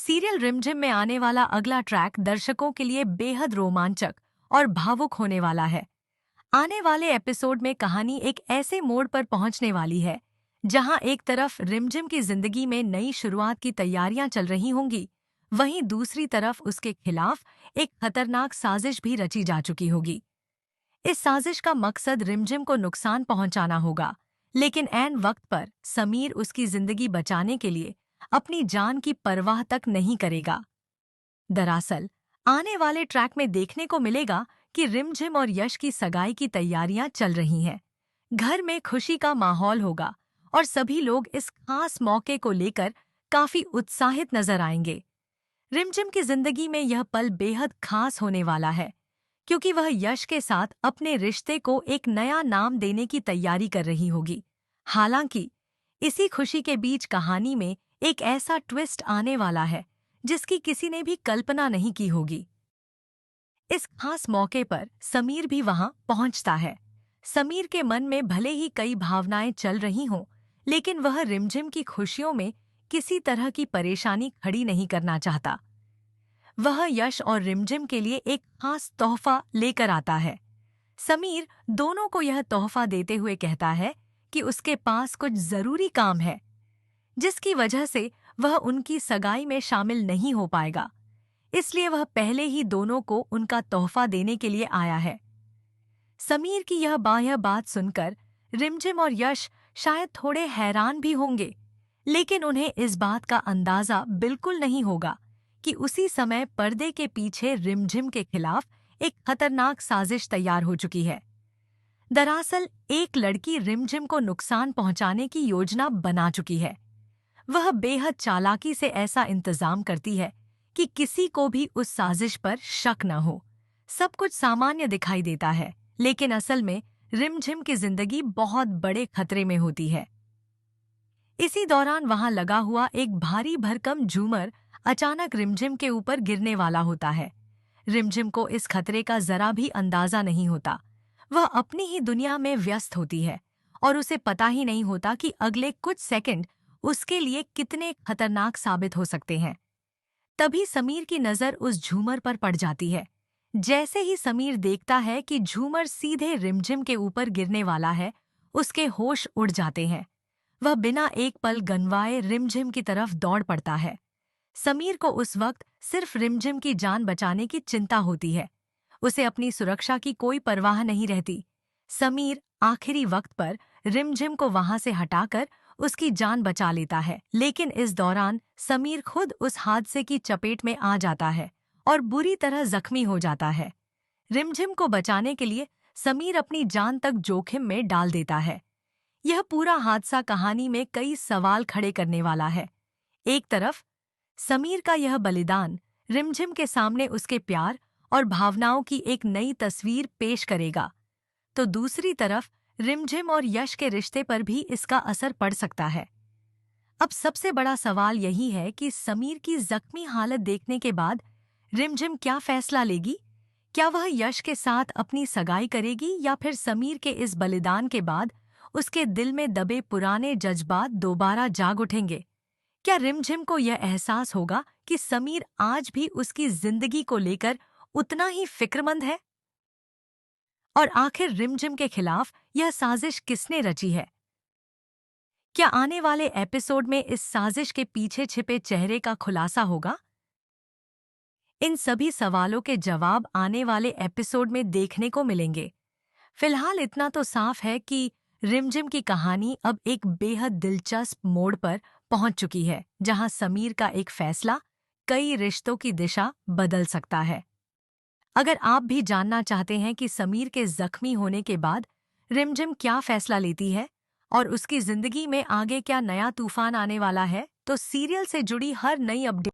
Serial रिमझिम में आने वाला अगला ट्रैक दर्शकों के लिए बेहद रोमांचक और भावुक होने वाला है। आने वाले एपिसोड में कहानी एक ऐसे मोड़ पर पहुंचने वाली है जहां एक तरफ रिमझिम की जिंदगी में नई शुरुआत की तैयारियां चल रही होंगी, वहीं दूसरी तरफ उसके खिलाफ एक खतरनाक साजिश भी रची जा चुकी होगी। इस साजिश का मकसद रिमझिम को नुकसान पहुंचाना होगा, लेकिन ऐन वक्त पर समीर उसकी जिंदगी बचाने के लिए अपनी जान की परवाह तक नहीं करेगा। दरअसल आने वाले ट्रैक में देखने को मिलेगा कि रिमझिम और यश की सगाई की तैयारियां चल रही हैं। घर में खुशी का माहौल होगा और सभी लोग इस खास मौके को लेकर काफी उत्साहित नजर आएंगे। रिमझिम की जिंदगी में यह पल बेहद खास होने वाला है, क्योंकि वह यश के साथ अपने रिश्ते को एक नया नाम देने की तैयारी कर रही होगी। हालांकि इसी खुशी के बीच कहानी में एक ऐसा ट्विस्ट आने वाला है जिसकी किसी ने भी कल्पना नहीं की होगी। इस खास मौके पर समीर भी वहां पहुंचता है। समीर के मन में भले ही कई भावनाएं चल रही हों, लेकिन वह रिमझिम की खुशियों में किसी तरह की परेशानी खड़ी नहीं करना चाहता। वह यश और रिमझिम के लिए एक खास तोहफा लेकर आता है। समीर दोनों को यह तोहफा देते हुए कहता है कि उसके पास कुछ जरूरी काम है, जिसकी वजह से वह उनकी सगाई में शामिल नहीं हो पाएगा। इसलिए वह पहले ही दोनों को उनका तोहफा देने के लिए आया है। समीर की यह बात सुनकर रिमझिम और यश शायद थोड़े हैरान भी होंगे, लेकिन उन्हें इस बात का अंदाजा बिल्कुल नहीं होगा कि उसी समय पर्दे के पीछे रिमझिम के खिलाफ एक खतरनाक साजिश तैयार हो चुकी है। दरअसल एक लड़की रिमझिम को नुकसान पहुंचाने की योजना बना चुकी है। वह बेहद चालाकी से ऐसा इंतजाम करती है कि किसी को भी उस साजिश पर शक न हो। सब कुछ सामान्य दिखाई देता है, लेकिन असल में रिमझिम की जिंदगी बहुत बड़े खतरे में होती है। इसी दौरान वहां लगा हुआ एक भारी भरकम झूमर अचानक रिमझिम के ऊपर गिरने वाला होता है। रिमझिम को इस खतरे का जरा भी अंदाजा नहीं होता। वह अपनी ही दुनिया में व्यस्त होती है और उसे पता ही नहीं होता कि अगले कुछ सेकंड उसके लिए कितने खतरनाक साबित हो सकते हैं। तभी समीर की नजर उस झूमर पर पड़ जाती है। जैसे ही समीर देखता है कि झूमर सीधे रिमझिम के ऊपर गिरने वाला है, उसके होश उड़ जाते हैं। वह बिना एक पल गंवाए रिमझिम की तरफ दौड़ पड़ता है। समीर को उस वक्त सिर्फ रिमझिम की जान बचाने की चिंता होती है। उसे अपनी सुरक्षा की कोई परवाह नहीं रहती। समीर आखिरी वक्त पर रिमझिम को वहां से हटाकर उसकी जान बचा लेता है, लेकिन इस दौरान समीर खुद उस हादसे की चपेट में आ जाता है और बुरी तरह जख्मी हो जाता है। रिमझिम को बचाने के लिए समीर अपनी जान तक जोखिम में डाल देता है। यह पूरा हादसा कहानी में कई सवाल खड़े करने वाला है। एक तरफ समीर का यह बलिदान रिमझिम के सामने उसके प्यार और भावनाओं की एक नई तस्वीर पेश करेगा, तो दूसरी तरफ रिमझिम और यश के रिश्ते पर भी इसका असर पड़ सकता है। अब सबसे बड़ा सवाल यही है कि समीर की जख्मी हालत देखने के बाद रिमझिम क्या फैसला लेगी? क्या वह यश के साथ अपनी सगाई करेगी या फिर समीर के इस बलिदान के बाद उसके दिल में दबे पुराने जज्बात दोबारा जाग उठेंगे? क्या रिमझिम को यह एहसास होगा कि समीर आज भी उसकी जिंदगी को लेकर उतना ही फिक्रमंद है? और आखिर रिमझिम के खिलाफ यह साजिश किसने रची है? क्या आने वाले एपिसोड में इस साजिश के पीछे छिपे चेहरे का खुलासा होगा? इन सभी सवालों के जवाब आने वाले एपिसोड में देखने को मिलेंगे। फिलहाल इतना तो साफ है कि रिमझिम की कहानी अब एक बेहद दिलचस्प मोड़ पर पहुंच चुकी है, जहां समीर का एक फैसला कई रिश्तों की दिशा बदल सकता है। अगर आप भी जानना चाहते हैं कि समीर के जख्मी होने के बाद रिमझिम क्या फैसला लेती है और उसकी जिंदगी में आगे क्या नया तूफान आने वाला है, तो सीरियल से जुड़ी हर नई अपडेट